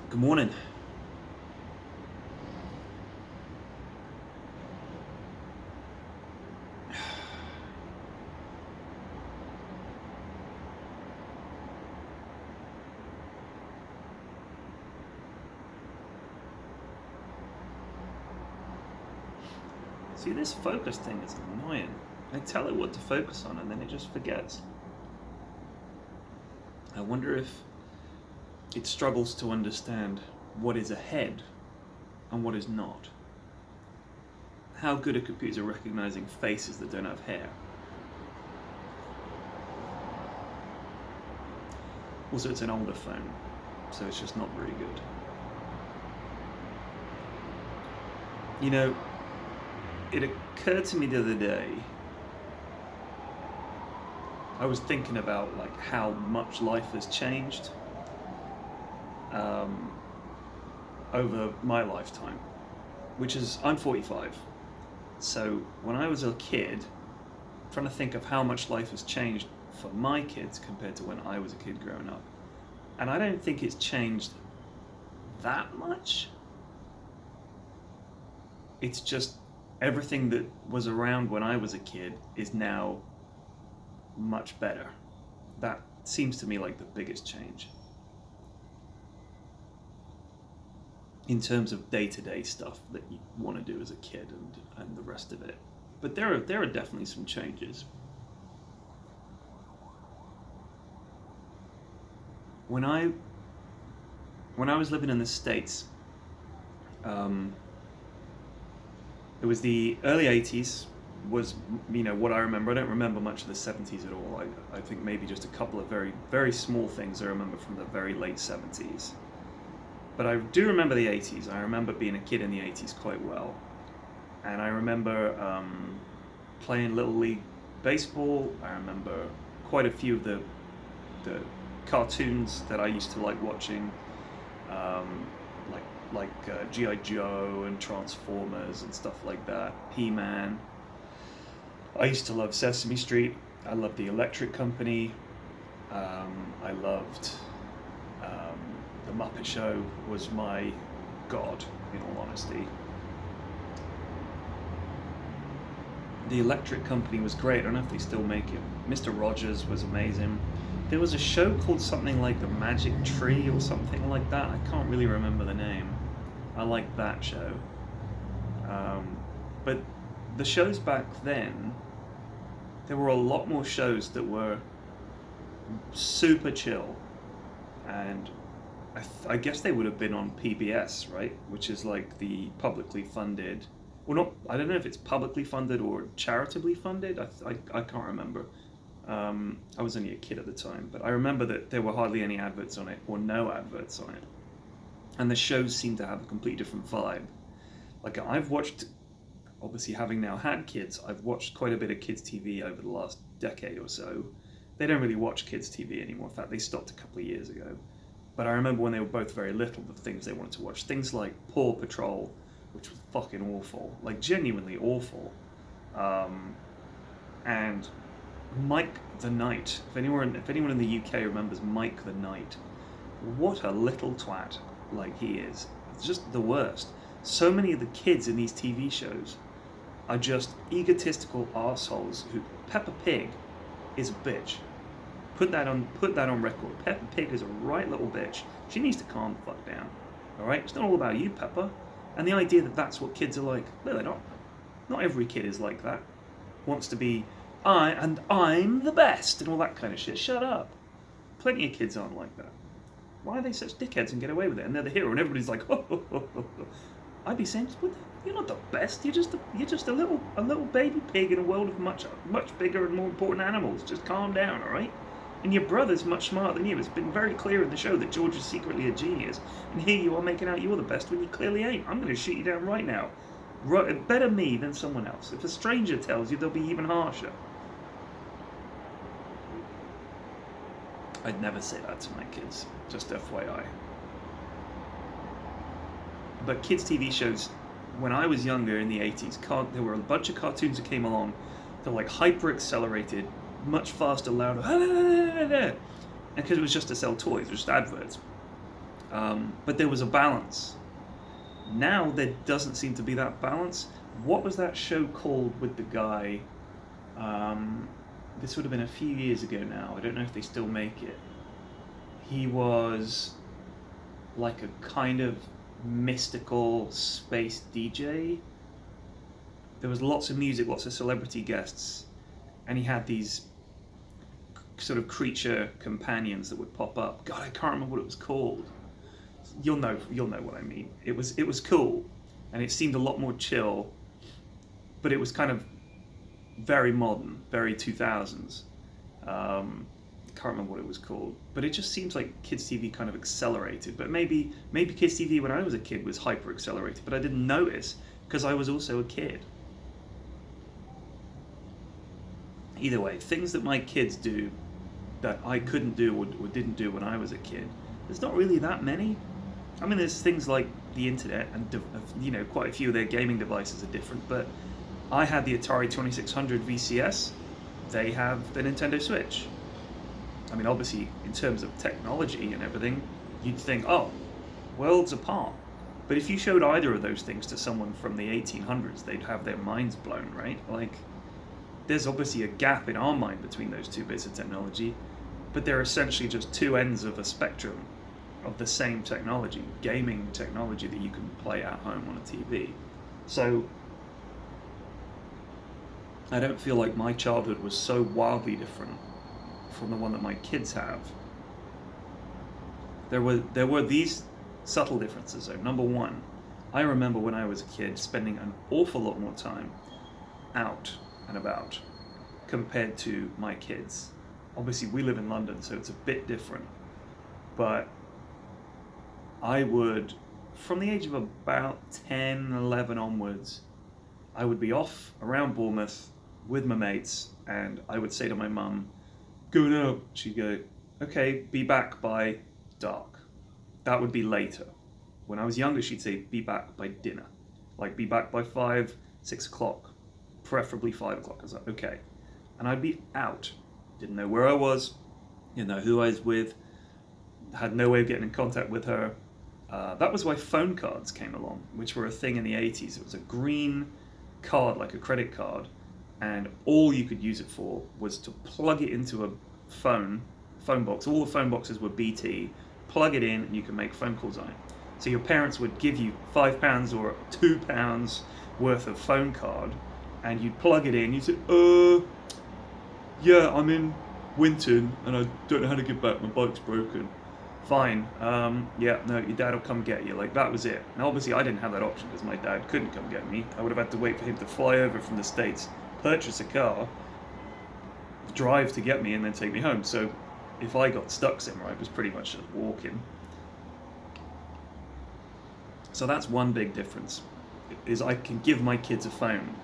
Good morning. See, this focus thing is annoying. I tell it what to focus on and then it just forgets. I wonder if it struggles to understand what is ahead and what is not. How good are computers at recognizing faces that don't have hair? Also, it's an older phone, so it's just not very good. You know, it occurred to me the other day, I was thinking about like how much life has changed um, over my lifetime, which is, I'm 45. So when I was a kid, I'm trying to think of how much life has changed for my kids compared to when I was a kid growing up. And I don't think it's changed that much. It's just everything that was around when I was a kid is now much better. That seems to me like the biggest change in terms of day-to-day stuff that you want to do as a kid and the rest of it. But there are definitely some changes. When I was living in the States, um, it was the early 80s was, what I remember. I don't remember much of the 70s at all. I think maybe just a couple of very, very small things I remember from the very late 70s. But I do remember the 80s. I remember being a kid in the 80s quite well. And I remember playing Little League Baseball. I remember quite a few of the cartoons that I used to like watching, um, like G.I. Joe and Transformers and stuff like that, He-Man. I used to love Sesame Street. I loved the Electric Company. I loved um, the Muppet Show was my god, in all honesty. The Electric Company was great. I don't know if they still make it. Mr. Rogers was amazing. There was a show called something like The Magic Tree or something like that. I can't really remember the name. I liked that show. But the shows back then, there were a lot more shows that were super chill. And I guess they would have been on PBS, right? Which is like the publicly funded, well, not, I don't know if it's publicly funded or charitably funded. I can't remember. I was only a kid at the time, but I remember that there were hardly any adverts on it, or no adverts on it. And the shows seemed to have a completely different vibe. Like, I've watched, obviously having now had kids, I've watched quite a bit of kids' TV over the last decade or so. They don't really watch kids' TV anymore. In fact, they stopped a couple of years ago. But I remember when they were both very little, the things they wanted to watch. Things like Paw Patrol, which was fucking awful. Like, genuinely awful. And Mike the Knight. If anyone in the UK remembers Mike the Knight, what a little twat like he is. It's just the worst. So many of the kids in these TV shows are just egotistical assholes who Peppa Pig is a bitch. Put that on record. Peppa Pig is a right little bitch. She needs to calm the fuck down. Alright? It's not all about you, Peppa. And the idea that that's what kids are like, no, they're not. Not every kid is like that. Wants to be I'm the best and all that kind of shit. Shut up. Plenty of kids aren't like that. Why are they such dickheads and get away with it? And they're the hero, and everybody's like, I'd be saying, you're not the best. You're just a little baby pig in a world of much bigger and more important animals. Just calm down, all right? And your brother's much smarter than you. It's been very clear in the show that George is secretly a genius, and here you are making out you're the best when you clearly ain't. I'm going to shoot you down right now. Better me than someone else. If a stranger tells you, they'll be even harsher. I'd never say that to my kids, just FYI. But kids' TV shows, when I was younger in the 80s, there were a bunch of cartoons that came along that were like hyper accelerated, much faster, louder, and because it was just to sell toys, it was just adverts. But there was a balance. Now there doesn't seem to be that balance. What was that show called with the guy? Um, this would have been a few years ago now. I don't know if they still make it. He was like a kind of mystical space DJ. There was lots of music, lots of celebrity guests, and he had these sort of creature companions that would pop up. God, I can't remember what it was called. You'll know what I mean. It was cool, and it seemed a lot more chill, but it was kind of very modern, very 2000s. Can't remember what it was called, but it just seems like kids TV kind of accelerated. But maybe kids TV when I was a kid was hyper accelerated, but I didn't notice because I was also a kid. Either way, things that my kids do that I couldn't do or didn't do when I was a kid, there's not really that many. I mean, there's things like the internet, and quite a few of their gaming devices are different. But I had the Atari 2600 VCS. They have the Nintendo Switch. I mean, obviously, in terms of technology and everything, you'd think, oh, worlds apart. But if you showed either of those things to someone from the 1800s, they'd have their minds blown, right? Like, there's obviously a gap in our mind between those two bits of technology, but they're essentially just two ends of a spectrum of the same technology, gaming technology that you can play at home on a TV. So I don't feel like my childhood was so wildly different from the one that my kids have. There were these subtle differences though. Number one, I remember when I was a kid spending an awful lot more time out and about compared to my kids. Obviously we live in London, so it's a bit different. But I would, from the age of about 10, 11 onwards, I would be off around Bournemouth with my mates, and I would say to my mum, going out. She'd go, okay, be back by dark. That would be later. When I was younger, she'd say, be back by dinner. Like, be back by 5, 6 o'clock, preferably 5 o'clock. I was like, okay. And I'd be out. Didn't know where I was, didn't know who I was with, had no way of getting in contact with her. That was why phone cards came along, which were a thing in the 80s. It was a green card, like a credit card, and all you could use it for was to plug it into a phone box. All the phone boxes were BT. Plug it in, and you can make phone calls on it. So your parents would give you £5 or £2 worth of phone card, and you'd plug it in. You'd say, yeah, I'm in Winton, and I don't know how to get back. My bike's broken. Fine. Yeah, no, your dad will come get you. Like, that was it. Now, obviously, I didn't have that option because my dad couldn't come get me. I would have had to wait for him to fly over from the States, purchase a car, drive to get me, and then take me home. So if I got stuck somewhere, it was pretty much just walking. So that's one big difference, is I can give my kids a phone.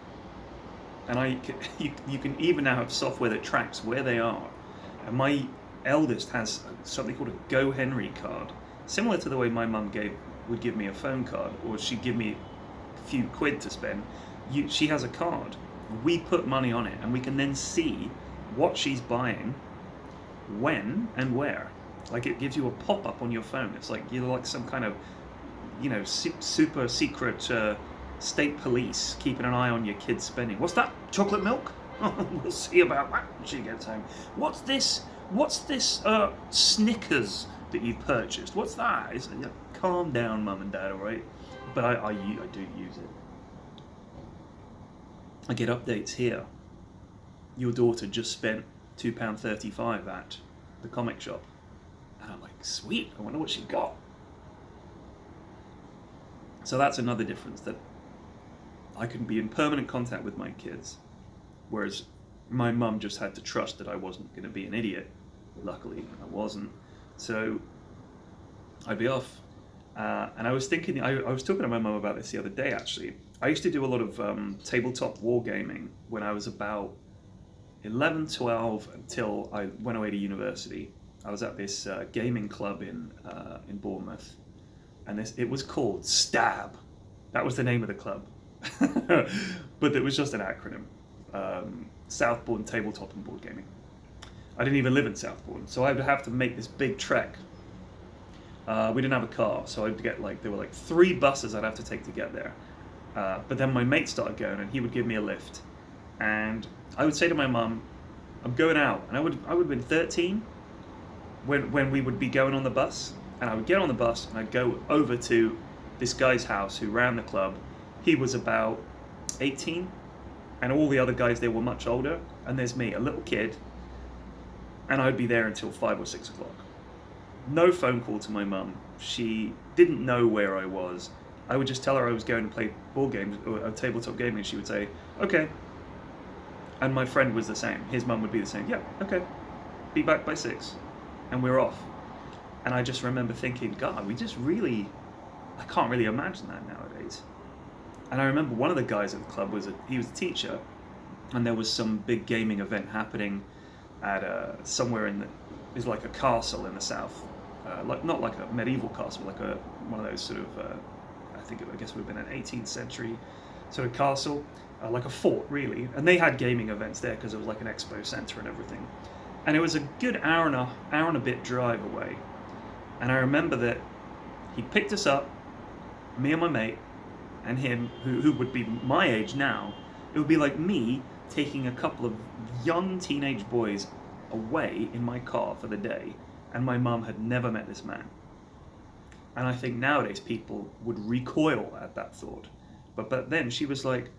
And you can even now have software that tracks where they are. And my eldest has something called a Go Henry card, similar to the way my mum would give me a phone card, or she'd give me a few quid to spend. She has a card. We put money on it, and we can then see what she's buying, when and where. Like, it gives you a pop-up on your phone. It's like you're like some kind of, super secret state police keeping an eye on your kids' spending. What's that? Chocolate milk? We'll see about that when she gets home. What's this Snickers that you've purchased? What's that? Calm down, Mum and Dad, all right? But I do use it. I get updates here. Your daughter just spent £2.35 at the comic shop. And I'm like, sweet, I wonder what she got. So that's another difference, that I can be in permanent contact with my kids, whereas my mum just had to trust that I wasn't going to be an idiot. Luckily, I wasn't. So I'd be off. And I was thinking, I was talking to my mum about this the other day, actually. I used to do a lot of tabletop wargaming when I was about 11, 12, until I went away to university. I was at this gaming club in Bournemouth, and it was called STAB. That was the name of the club. But it was just an acronym. Southbourne Tabletop and Board Gaming. I didn't even live in Southbourne, so I would have to make this big trek We didn't have a car, so I'd get there were 3 buses I'd have to take to get there. But then my mate started going, and he would give me a lift, and I would say to my mum, "I'm going out," and I would have been 13 when we would be going on the bus, and I would get on the bus and I'd go over to this guy's house who ran the club. He was about 18, and all the other guys, they were much older, and there's me, a little kid, and I'd be there until 5 or 6 o'clock. No phone call to my mum. She didn't know where I was. I would just tell her I was going to play board games or tabletop gaming, and she would say, "Okay." And my friend was the same. His mum would be the same. "Yeah, okay. Be back by 6." And we're off. And I just remember thinking, God, I can't really imagine that nowadays. And I remember one of the guys at the club he was a teacher, and there was some big gaming event happening at somewhere it was like a castle in the south, not like a medieval castle, but like one of those sort of I guess it would have been an 18th century sort of castle, like a fort really. And they had gaming events there because it was like an expo center and everything. And it was a good hour and a bit drive away. And I remember that he picked us up, me and my mate, and him, who would be my age now. It would be like me taking a couple of young teenage boys away in my car for the day, and my mum had never met this man. And I think nowadays people would recoil at that thought. But then she was like,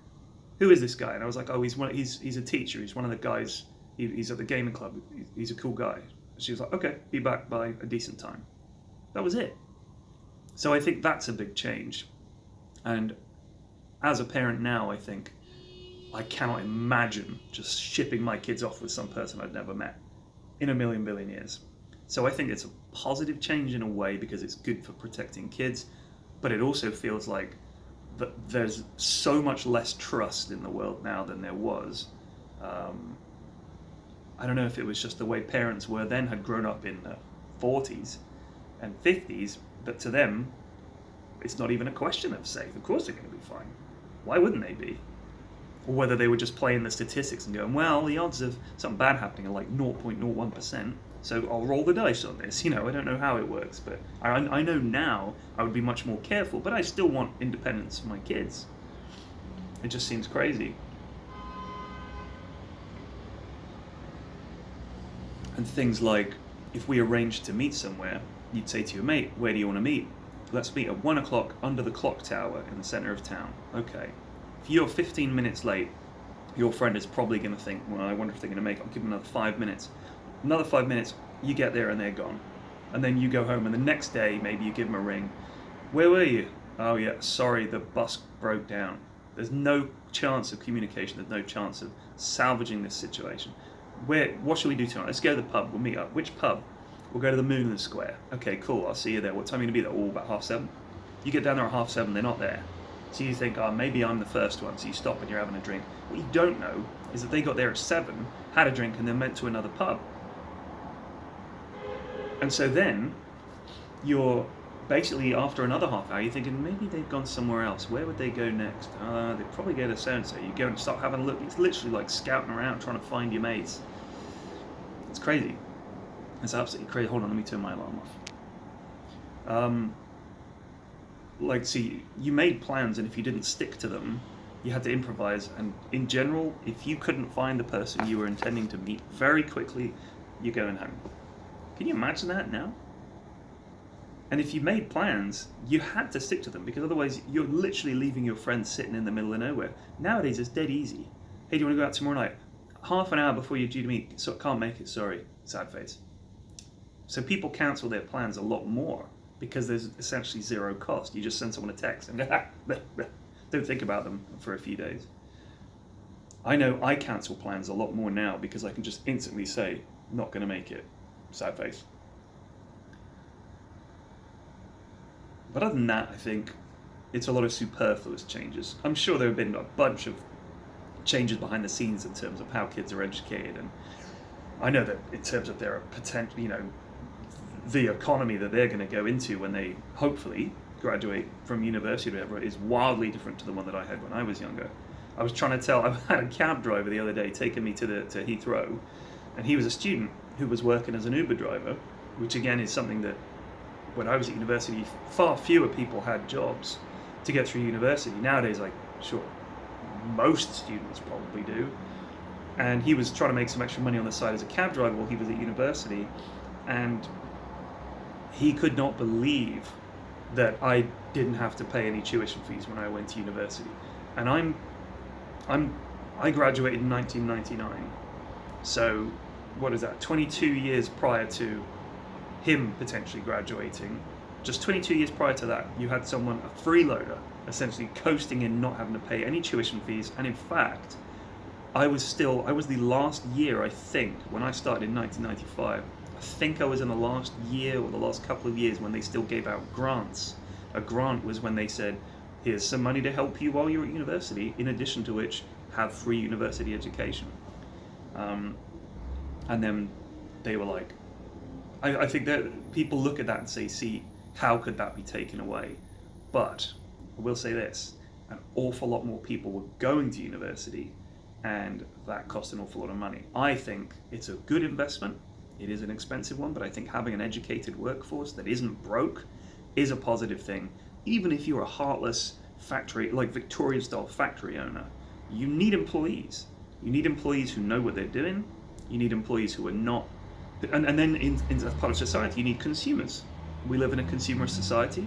"Who is this guy?" And I was like, "Oh, he's a teacher. He's one of the guys. He's at the gaming club. He's a cool guy." She was like, "Okay, be back by a decent time." That was it. So I think that's a big change. And as a parent now, I think I cannot imagine just shipping my kids off with some person I'd never met in a million billion years. So I think it's a positive change in a way because it's good for protecting kids, but it also feels like that there's so much less trust in the world now than there was. I don't know if it was just the way parents were then, had grown up in the 40s and 50s, but to them, it's not even a question of safe. Of course they're going to be fine. Why wouldn't they be? Or whether they were just playing the statistics and going, well, the odds of something bad happening are like 0.01%, so I'll roll the dice on this. I don't know how it works, but I know now I would be much more careful, but I still want independence for my kids. It just seems crazy. And things like, if we arranged to meet somewhere, you'd say to your mate, "Where do you want to meet?" "Let's meet at 1 o'clock under the clock tower in the center of town." Okay. If you're 15 minutes late, your friend is probably going to think, well, I wonder if they're going to make it. I'll give them another 5 minutes. Another 5 minutes, you get there and they're gone. And then you go home, and the next day, maybe you give them a ring. "Where were you?" "Oh yeah, sorry, the bus broke down." There's no chance of communication. There's no chance of salvaging this situation. What shall we do tonight? "Let's go to the pub. We'll meet up." "Which pub?" "We'll go to the Moon and Square." "Okay, cool. I'll see you there." "What time are you going to be there?" "Oh, about 7:30. You get down there at 7:30. They're not there. So you think, "Oh, maybe I'm the first one." So you stop and you're having a drink. What you don't know is that they got there at 7, had a drink, and then went to another pub. And so then you're basically, after another half hour, you're thinking, maybe they've gone somewhere else. Where would they go next? They'd probably go to so-and-so. You go and start having a look. It's literally like scouting around trying to find your mates. It's crazy. It's absolutely crazy. Hold on, let me turn my alarm off. See, you made plans, and if you didn't stick to them, you had to improvise. And in general, if you couldn't find the person you were intending to meet very quickly, you're going home. Can you imagine that now? And if you made plans, you had to stick to them, because otherwise you're literally leaving your friends sitting in the middle of nowhere. Nowadays it's dead easy. "Hey, do you want to go out tomorrow night?" Half an hour before you're due to meet, "So can't make it, sorry." Sad face. So people cancel their plans a lot more because there's essentially zero cost. You just send someone a text and don't think about them for a few days. I know I cancel plans a lot more now because I can just instantly say, "Not going to make it." Sad face. But other than that, I think it's a lot of superfluous changes. I'm sure there have been a bunch of changes behind the scenes in terms of how kids are educated, and I know that in terms of their potential, the economy that they're going to go into when they hopefully graduate from university or whatever is wildly different to the one that I had when I was younger. I was trying to tell, I had a cab driver the other day taking me to Heathrow, and he was a student who was working as an Uber driver, which again is something that when I was at university, far fewer people had jobs to get through university. Nowadays, like, sure, most students probably do. And he was trying to make some extra money on the side as a cab driver while he was at university, and he could not believe that I didn't have to pay any tuition fees when I went to university. And I graduated in 1999, so what is that? 22 years prior to him potentially graduating. Just 22 years prior to that, you had someone, a freeloader, essentially coasting in, not having to pay any tuition fees. And in fact, I was the last year, I think, when I started in 1995, I think I was in the last year or the last couple of years when they still gave out grants. A grant was when they said, here's some money to help you while you're at university, in addition to which, have free university education. And then they were like, I think that people look at that and say, see, how could that be taken away? But I will say this, an awful lot more people were going to university, and that cost an awful lot of money. I think it's a good investment. It is an expensive one, but I think having an educated workforce that isn't broke is a positive thing. Even if you're a heartless factory, like Victorian-style factory owner, you need employees. You need employees who know what they're doing. You need employees who are not. And then in as part of society, you need consumers. We live in a consumer society.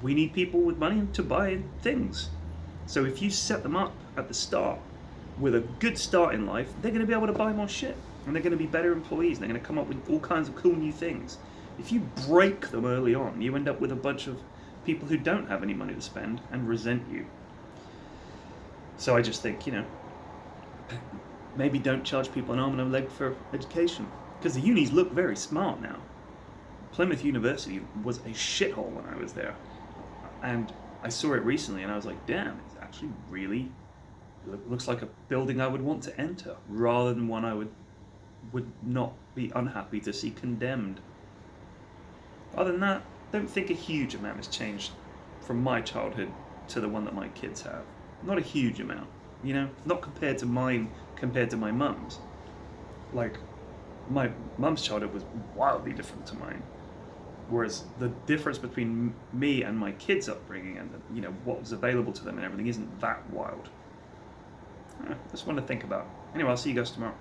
We need people with money to buy things. So if you set them up at the start with a good start in life, they're going to be able to buy more shit. And they're going to be better employees. And they're going to come up with all kinds of cool new things. If you break them early on, you end up with a bunch of people who don't have any money to spend and resent you. So I just think, maybe don't charge people an arm and a leg for education. Because the unis look very smart now. Plymouth University was a shithole when I was there. And I saw it recently and I was like, damn, it's actually really, looks like a building I would want to enter, rather than one I would not be unhappy to see condemned. Other than that, I don't think a huge amount has changed from my childhood to the one that my kids have. Not a huge amount, not compared to mine, compared to my mum's. Like, my mum's childhood was wildly different to mine. Whereas the difference between me and my kids' upbringing and what was available to them and everything isn't that wild. Just one to think about. Anyway, I'll see you guys tomorrow.